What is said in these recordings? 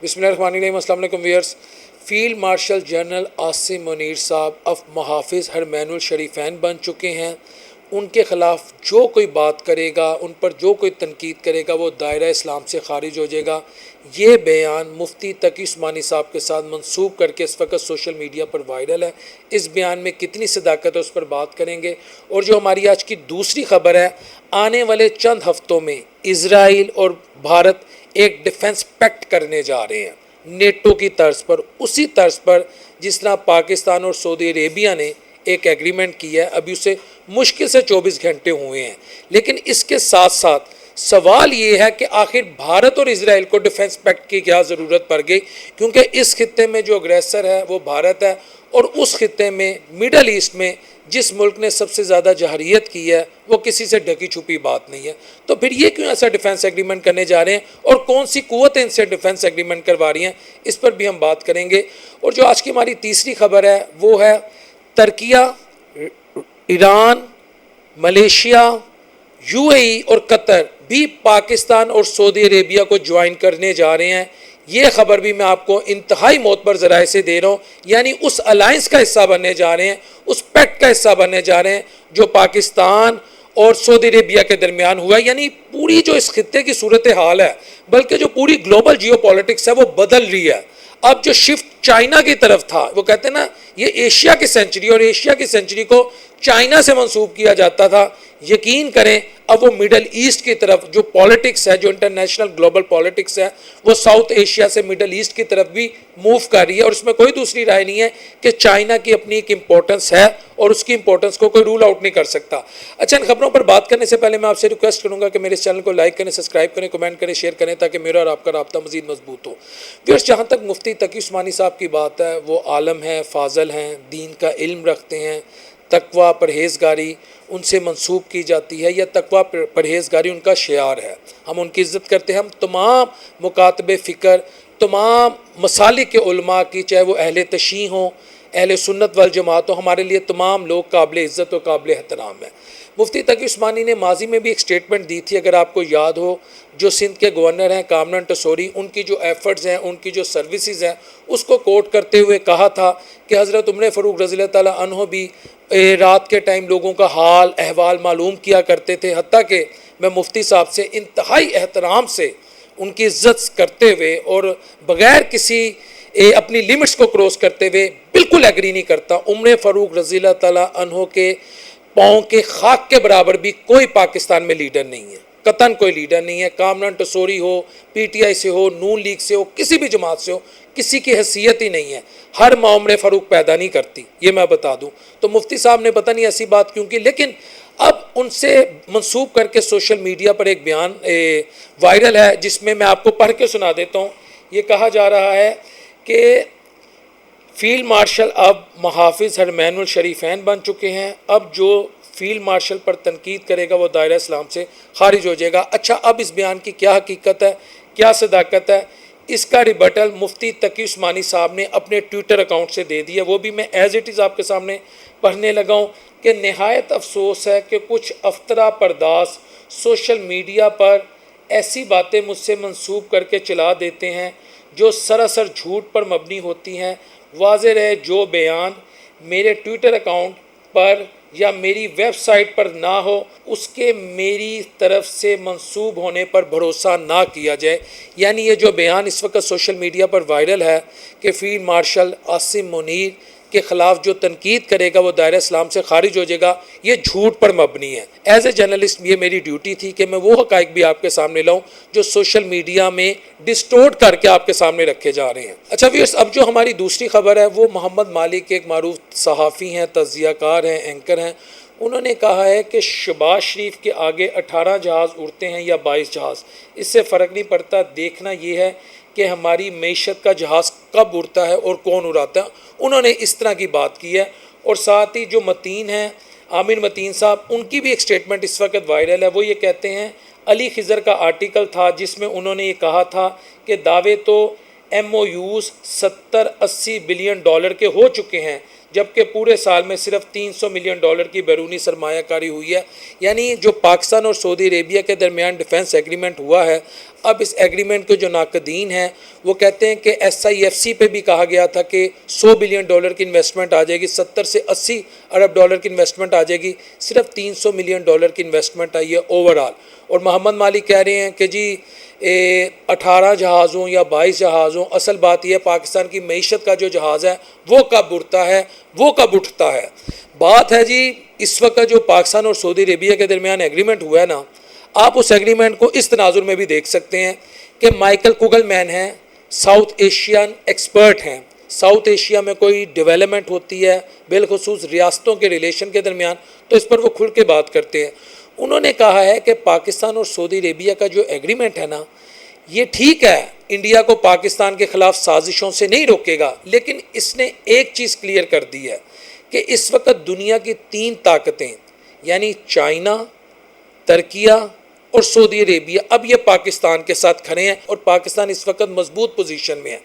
بسم اللہ الرحمن الرحیم۔ السلام علیکم viewers. Field marshal general Asim Munir صاحب اب محافظ حرمین الشریفین بن چکے ہیں۔ ان کے خلاف جو کوئی بات کرے گا، ان پر جو کوئی تنقید کرے گا، وہ دائرہ اسلام سے خارج ہو جائے گا۔ یہ بیان مفتی تقی عثمانی صاحب کے ساتھ منسوب کر کے اس وقت سوشل میڈیا پر وائرل ہے۔ اس بیان میں کتنی صداقت ہے اس پر بات کریں گے۔ اور جو ہماری آج کی دوسری خبر ہے، آنے والے چند ہفتوں میں اسرائیل اور بھارت ایک ڈیفنس پیکٹ کرنے جا رہے ہیں نیٹو کی طرز پر، اسی طرز پر جس طرح پاکستان اور سعودی عربیہ نے ایک ایگریمنٹ کیا ہے۔ ابھی اسے مشکل سے 24 گھنٹے ہوئے ہیں، لیکن اس کے ساتھ ساتھ سوال یہ ہے کہ آخر بھارت اور اسرائیل کو ڈیفنس پیکٹ کی کیا ضرورت پڑ گئی، کیونکہ اس خطے میں جو اگریسر ہے وہ بھارت ہے، اور اس خطے میں مڈل ایسٹ میں جس ملک نے سب سے زیادہ جہریت کی ہے وہ کسی سے ڈھکی چھپی بات نہیں ہے۔ تو پھر یہ کیوں ایسا ڈیفنس ایگریمنٹ کرنے جا رہے ہیں، اور کون سی قوتیں ان سے ڈیفنس ایگریمنٹ کروا رہی ہیں، اس پر بھی ہم بات کریں گے۔ اور جو آج کی ہماری تیسری خبر ہے وہ ہے ترکیہ، ایران، ملیشیا، یو اے ای اور قطر بھی پاکستان اور سعودی عربیہ کو جوائن کرنے جا رہے ہیں۔ یہ خبر بھی میں آپ کو انتہائی معتبر ذرائع سے دے رہا ہوں، یعنی اس الائنس کا حصہ بننے جا رہے ہیں، اس پیکٹ کا حصہ بننے جا رہے ہیں جو پاکستان اور سعودی عربیہ کے درمیان ہوا ہے۔ یعنی پوری جو اس خطے کی صورتحال ہے، بلکہ جو پوری گلوبل جیو پالیٹکس ہے وہ بدل رہی ہے۔ اب جو شفٹ چائنا کی طرف تھا، وہ کہتے ہیں نا یہ ایشیا کی سینچری، اور ایشیا کی سینچری کو چائنا سے منسوب کیا جاتا تھا، یقین کریں اب وہ مڈل ایسٹ کی طرف جو پالیٹکس ہے، جو انٹرنیشنل گلوبل پالیٹکس ہے، وہ ساؤتھ ایشیا سے مڈل ایسٹ کی طرف بھی موو کر رہی ہے۔ اور اس میں کوئی دوسری رائے نہیں ہے کہ چائنا کی اپنی ایک امپورٹنس ہے، اور اس کی امپورٹنس کو کوئی رول آؤٹ نہیں کر سکتا۔ اچھا، ان خبروں پر بات کرنے سے پہلے میں آپ سے ریکویسٹ کروں گا کہ میرے اس چینل کو لائک کریں، سبسکرائب کریں، کمنٹ کریں، شیئر کریں، تاکہ میرا اور آپ کا رابطہ مزید مضبوط ہو۔ پھر جہاں تک مفتی تقی عثمانی صاحب کی بات ہے، وہ عالم ہیں، فاضل ہیں، دین کا علم رکھتے ہیں، تقوی پرہیزگاری ان سے منسوب کی جاتی ہے، یا تقوی پرہیزگاری ان کا شعار ہے۔ ہم ان کی عزت کرتے ہیں۔ ہم تمام مکاتب فکر، تمام مسالک کے علماء کی، چاہے وہ اہل تشیع ہوں، اہل سنت والجماعت ہوں، ہمارے لیے تمام لوگ قابل عزت و قابل احترام ہیں۔ مفتی تقی عثمانی نے ماضی میں بھی ایک سٹیٹمنٹ دی تھی، اگر آپ کو یاد ہو، جو سندھ کے گورنر ہیں کامران ٹسوری، ان کی جو ایفرٹس ہیں، ان کی جو سروسز ہیں، اس کو کوٹ کرتے ہوئے کہا تھا کہ حضرت عمر فاروق رضی اللہ تعالیٰ عنہ بھی رات کے ٹائم لوگوں کا حال احوال معلوم کیا کرتے تھے، حتیٰ کہ میں مفتی صاحب سے انتہائی احترام سے ان کی عزت کرتے ہوئے اور بغیر کسی اپنی لیمٹس کو کراس کرتے ہوئے بالکل ایگری نہیں کرتا، عمر فاروق رضی اللہ تعالیٰ عنہ کے پاؤں کے خاک کے برابر بھی کوئی پاکستان میں لیڈر نہیں ہے، قطعاً کوئی لیڈر نہیں ہے۔ کامران ٹسوری ہو، پی ٹی آئی سے ہو، نون لیگ سے ہو، کسی بھی جماعت سے ہو، کسی کی حیثیت ہی نہیں ہے۔ ہر ماں عمر فاروق پیدا نہیں کرتی، یہ میں بتا دوں۔ تو مفتی صاحب نے پتہ نہیں ایسی بات کیوں کی، لیکن اب ان سے منسوب کر کے سوشل میڈیا پر ایک بیان وائرل ہے، جس میں میں آپ کو پڑھ کے سنا دیتا ہوں۔ یہ کہا جا رہا ہے کہ فیلڈ مارشل اب محافظ حرمین الشریفین بن چکے ہیں، اب جو فیلڈ مارشل پر تنقید کرے گا وہ دائرہ اسلام سے خارج ہو جائے گا۔ اچھا، اب اس بیان کی کیا حقیقت ہے، کیا صداقت ہے، اس کا ریبٹل مفتی تقی عثمانی صاحب نے اپنے ٹویٹر اکاؤنٹ سے دے دیا، وہ بھی میں ایز اٹ از آپ کے سامنے پڑھنے لگا ہوں کہ نہایت افسوس ہے کہ کچھ افطرا پرداز سوشل میڈیا پر ایسی باتیں مجھ سے منسوب کر کے چلا دیتے ہیں جو سراسر جھوٹ پر مبنی ہوتی ہیں۔ واضح رہے جو بیان میرے ٹویٹر اکاؤنٹ پر یا میری ویب سائٹ پر نہ ہو، اس کے میری طرف سے منسوب ہونے پر بھروسہ نہ کیا جائے۔ یعنی یہ جو بیان اس وقت سوشل میڈیا پر وائرل ہے کہ فیلڈ مارشل عاصم منیر کے خلاف جو تنقید کرے گا وہ دائرہ اسلام سے خارج ہو جائے گا، یہ جھوٹ پر مبنی ہے۔ ایز اے جرنلسٹ یہ میری ڈیوٹی تھی کہ میں وہ حقائق بھی آپ کے سامنے لاؤں جو سوشل میڈیا میں ڈسٹورٹ کر کے آپ کے سامنے رکھے جا رہے ہیں۔ اچھا ویئرس، اب جو ہماری دوسری خبر ہے وہ محمد مالک ایک معروف صحافی ہیں، تجزیہ کار ہیں، اینکر ہیں۔ انہوں نے کہا ہے کہ شہباز شریف کے آگے 18 جہاز اڑتے ہیں یا 22 جہاز، اس سے فرق نہیں پڑتا، دیکھنا یہ ہے کہ ہماری معیشت کا جہاز کب اڑتا ہے اور کون اڑاتا ہے۔ انہوں نے اس طرح کی بات کی ہے۔ اور ساتھ ہی جو متین ہیں، عامر متین صاحب، ان کی بھی ایک سٹیٹمنٹ اس وقت وائرل ہے۔ وہ یہ کہتے ہیں، علی خضر کا آرٹیکل تھا جس میں انہوں نے یہ کہا تھا کہ دعوے تو MoUs 70-80 billion dollar کے ہو چکے ہیں، جبکہ پورے سال میں صرف $300 ملین کی بیرونی سرمایہ کاری ہوئی ہے. یعنی جو پاکستان اور سعودی عربیہ کے درمیان ڈیفنس ایگریمنٹ ہوا ہے، اب اس ایگریمنٹ کے جو ناقدین ہیں وہ کہتے ہیں کہ SIFC پہ بھی کہا گیا تھا کہ $100 بلین کی انویسٹمنٹ آ جائے گی، 70 سے 80 ارب ڈالر کی انویسٹمنٹ آ جائے گی، صرف $300 ملین کی انویسٹمنٹ آئی ہے اوور آل. اور محمد مالک کہہ رہے ہیں کہ جی 18 جہازوں یا 22 جہازوں، اصل بات یہ ہے پاکستان کی معیشت کا جو جہاز ہے وہ کب اڑتا ہے، وہ کب اٹھتا ہے. بات ہے جی اس وقت جو پاکستان اور سعودی عربیہ کے درمیان ایگریمنٹ ہوا ہے نا، آپ اس ایگریمنٹ کو اس تناظر میں بھی دیکھ سکتے ہیں کہ مائیکل کوگل مین ہیں، ساؤتھ ایشین ایکسپرٹ ہیں. ساؤتھ ایشیا میں کوئی ڈیولپمنٹ ہوتی ہے بالخصوص ریاستوں کے ریلیشن کے درمیان تو اس پر وہ کھل کے بات کرتے ہیں. انہوں نے کہا ہے کہ پاکستان اور سعودی عربیہ کا جو ایگریمنٹ ہے نا، یہ ٹھیک ہے، انڈیا کو پاکستان کے خلاف سازشوں سے نہیں روکے گا، لیکن اس نے ایک چیز کلیئر کر دی ہے کہ اس وقت دنیا کی 3 طاقتیں یعنی چائنا، ترکیہ اور سعودی عربیہ اب یہ پاکستان کے ساتھ کھڑے ہیں اور پاکستان اس وقت مضبوط پوزیشن میں ہے.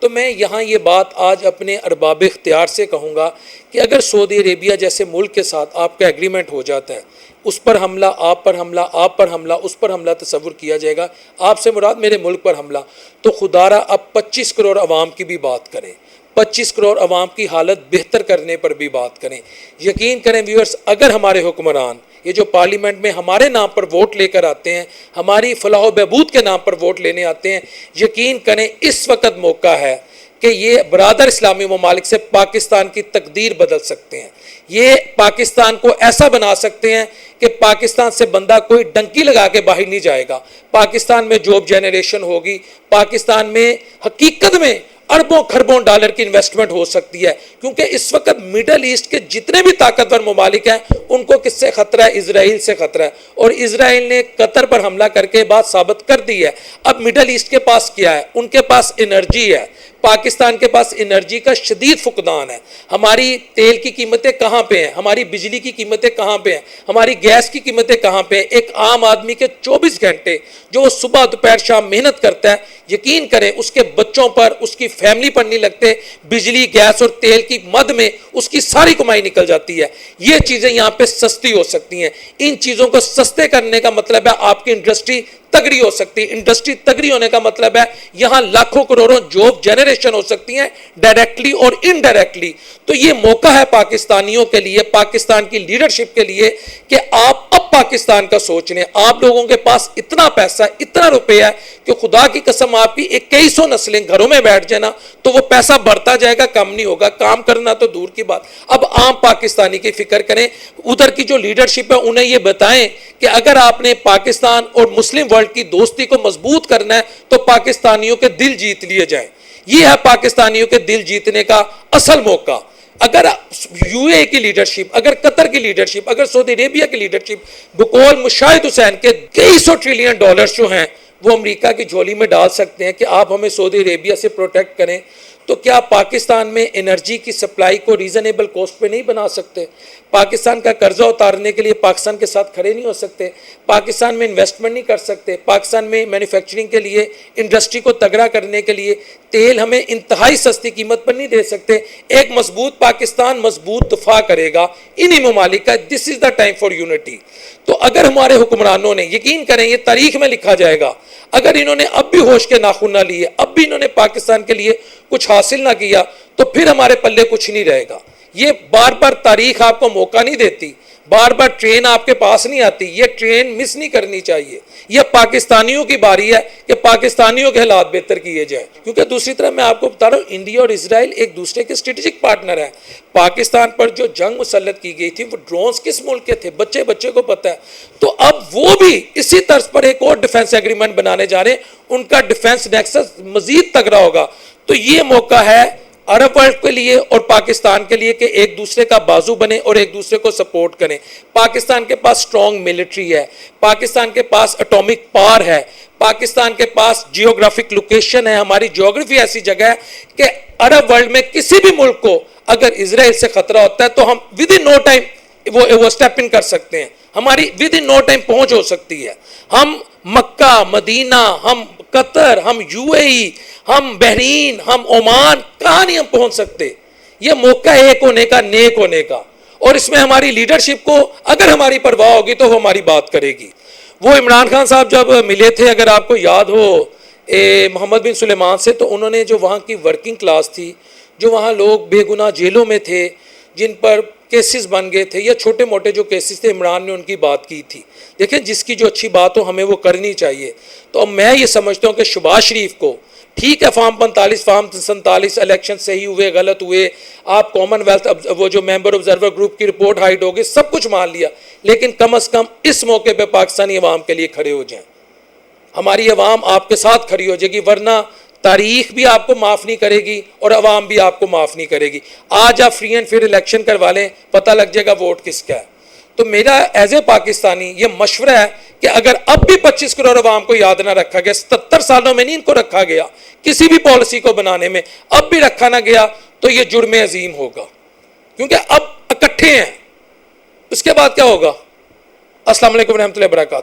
تو میں یہاں یہ بات آج اپنے ارباب اختیار سے کہوں گا کہ اگر سعودی عربیہ جیسے ملک کے ساتھ آپ کا ایگریمنٹ ہو جاتا ہے، اس پر حملہ، آپ پر حملہ، آپ پر حملہ، اس پر حملہ تصور کیا جائے گا، آپ سے مراد میرے ملک پر حملہ، تو خدا را اب 25 کروڑ عوام کی بھی بات کریں، 25 کروڑ عوام کی حالت بہتر کرنے پر بھی بات کریں. یقین کریں ویورز، اگر ہمارے حکمران یہ جو پارلیمنٹ میں ہمارے نام پر ووٹ لے کر آتے ہیں، ہماری فلاح و بہبود کے نام پر ووٹ لینے آتے ہیں، یقین کریں اس وقت موقع ہے کہ یہ برادر اسلامی ممالک سے پاکستان کی تقدیر بدل سکتے ہیں. یہ پاکستان کو ایسا بنا سکتے ہیں کہ پاکستان سے بندہ کوئی ڈنکی لگا کے باہر نہیں جائے گا. پاکستان میں جاب جنریشن ہوگی، پاکستان میں حقیقت میں اربوں خربوں ڈالر کی انویسٹمنٹ ہو سکتی ہے، کیونکہ اس وقت مڈل ایسٹ کے جتنے بھی طاقتور ممالک ہیں ان کو کس سے خطرہ ہے؟ اسرائیل سے خطرہ ہے. اور اسرائیل نے قطر پر حملہ کر کے بات ثابت کر دی ہے. اب مڈل ایسٹ کے پاس کیا ہے؟ ان کے پاس انرجی ہے. پاکستان کے پاس انرجی کا شدید فقدان ہے. ہماری تیل کی قیمتیں کہاں پہ ہیں؟ ہماری بجلی کی قیمتیں کہاں پہ ہیں؟ ہماری گیس کی قیمتیں کہاں پہ ہیں؟ ایک عام آدمی کے 24 گھنٹے جو صبح دوپہر شام محنت کرتا ہے، یقین کریں اس کے بچوں پر، اس کی فیملی پر نہیں لگتے. بجلی، گیس اور تیل کی مد میں اس کی ساری کمائی نکل جاتی ہے. یہ چیزیں یہاں پہ سستی ہو سکتی ہیں. ان چیزوں کو سستے کرنے کا مطلب ہے آپ کی انڈسٹری تگڑی ہو سکتی ہے. انڈسٹری تگڑی ہونے کا مطلب ہے یہاں لاکھوں کروڑوں جاب جنریشن ہو سکتی ہیں ڈائریکٹلی اور انڈائریکٹلی. تو یہ موقع ہے پاکستانیوں کے لیے، پاکستان کی لیڈرشپ کے لیے کہ آپ اب پاکستان کا سوچ لیں. آپ لوگوں کے پاس اتنا پیسہ، اتنا روپے ہے کہ خدا کی قسم آپ کی 2100 نسلیں گھروں میں بیٹھ جائے نا تو وہ پیسہ بڑھتا جائے گا، کم نہیں ہوگا. کام کرنا تو دور کی بات. اب عام پاکستانی کی فکر کریں، ادھر کی جو لیڈرشپ ہے انہیں یہ بتائیں کہ اگر آپ نے پاکستان اور مسلم ورلڈ کی دوستی کو مضبوط کرنا ہے تو پاکستانیوں کے دل جیت لیے جائیں. یہ ہے پاکستانیوں کے دل جیتنے کا اصل موقع. اگر UAE کی لیڈرشپ، اگر قطر کی لیڈرشپ، اگر سعودی عربیہ کی لیڈرشپ بقول مشاہد حسین کے $200 ٹریلین جو ہیں وہ امریکہ کی جھولی میں ڈال سکتے ہیں کہ آپ ہمیں سعودی عربیہ سے پروٹیکٹ کریں، تو کیا پاکستان میں انرجی کی سپلائی کو ریزنیبل کوسٹ پہ نہیں بنا سکتے؟ پاکستان کا قرضہ اتارنے کے لیے پاکستان کے ساتھ کھڑے نہیں ہو سکتے؟ پاکستان میں انویسٹمنٹ نہیں کر سکتے؟ پاکستان میں مینوفیکچرنگ کے لیے، انڈسٹری کو تگڑا کرنے کے لیے تیل ہمیں انتہائی سستی قیمت پر نہیں دے سکتے؟ ایک مضبوط پاکستان مضبوط دفاع کرے گا انہی ممالک کا. دس از دا ٹائم فار یونٹی. تو اگر ہمارے حکمرانوں نے، یقین کریں یہ تاریخ میں لکھا جائے گا، اگر انہوں نے اب بھی ہوش کے ناخن نہ لیے، اب بھی انہوں نے پاکستان کے لیے کچھ حاصل نہ کیا، تو پھر ہمارے پلے کچھ نہیں رہے گا. یہ بار بار تاریخ آپ کو موقع نہیں دیتی، بار بار ٹرین آپ کے پاس نہیں آتی. یہ ٹرین مس نہیں کرنی چاہیے. یہ پاکستانیوں کی باری ہے کہ پاکستانیوں کے حالات بہتر کیے جائیں. کیونکہ دوسری طرف میں آپ کو بتا رہا ہوں، انڈیا اور اسرائیل ایک دوسرے کے اسٹریٹجک پارٹنر ہیں. پاکستان پر جو جنگ مسلط کی گئی تھی وہ ڈرونز کس ملک کے تھے؟ بچے بچے کو پتہ ہے. تو اب وہ بھی اسی طرز پر ایک اور ڈیفنس ایگریمنٹ بنانے جا رہے ہیں. ان کا ڈیفنس نیکسس مزید تگڑا ہوگا. تو یہ موقع ہے عرب ورلڈ کے لیے اور پاکستان کے لیے کہ ایک دوسرے کا بازو بنے اور ایک دوسرے کو سپورٹ کریں. پاکستان کے پاس سٹرونگ ملٹری ہے، پاکستان کے پاس اٹامک پاور ہے، پاکستان کے پاس جیوگرافک لوکیشن ہے. ہماری جیوگرافی ایسی جگہ ہے کہ عرب ورلڈ میں کسی بھی ملک کو اگر اسرائیل سے خطرہ ہوتا ہے تو ہم ود ان نو ٹائم وہ اسٹیپ ان کر سکتے ہیں. ہماری ود ان نو ٹائم پہنچ ہو سکتی ہے. ہم مکہ، مدینہ، ہم قطر، ہم UAE، ہم بحرین، ہم عمان، کہاں نہیں ہم پہنچ سکتے. یہ موقع ہے ایک ہونے کا، نیک ہونے کا، اور اس میں ہماری لیڈرشپ کو اگر ہماری پرواہ ہوگی تو وہ ہماری بات کرے گی. وہ عمران خان صاحب جب ملے تھے، اگر آپ کو یاد ہو محمد بن سلیمان سے، تو انہوں نے جو وہاں کی ورکنگ کلاس تھی، جو وہاں لوگ بے گناہ جیلوں میں تھے، جن پر کیسز بن گئے تھے یا چھوٹے موٹے جو کیسز تھے، عمران نے ان کی بات کی تھی. دیکھیں جس کی جو اچھی بات ہو ہمیں وہ کرنی چاہیے. تو میں یہ سمجھتا ہوں کہ شہباز شریف کو، ٹھیک ہے فارم 45 فارم 47 الیکشن صحیح ہوئے غلط ہوئے، آپ کامن ویلتھ وہ جو ممبر آبزرور گروپ کی رپورٹ ہائڈ ہو گئی، سب کچھ مان لیا، لیکن کم از کم اس موقع پہ پاکستانی عوام کے لیے کھڑے ہو جائیں. ہماری عوام آپ کے ساتھ کھڑی ہو جائے گی، ورنہ تاریخ بھی آپ کو معاف نہیں کرے گی اور عوام بھی آپ کو معاف نہیں کرے گی. آج آپ فری اینڈ فیئر الیکشن کروا لیں، پتہ لگ جائے گا ووٹ کس کا ہے. تو میرا ایز اے پاکستانی یہ مشورہ ہے کہ اگر اب بھی 25 کروڑ عوام کو یاد نہ رکھا گیا، 77 سالوں میں نہیں ان کو رکھا گیا کسی بھی پالیسی کو بنانے میں، اب بھی رکھا نہ گیا تو یہ جرم عظیم ہوگا، کیونکہ اب اکٹھے ہیں. اس کے بعد کیا ہوگا؟ السلام علیکم ورحمۃ اللہ وبرکاتہ.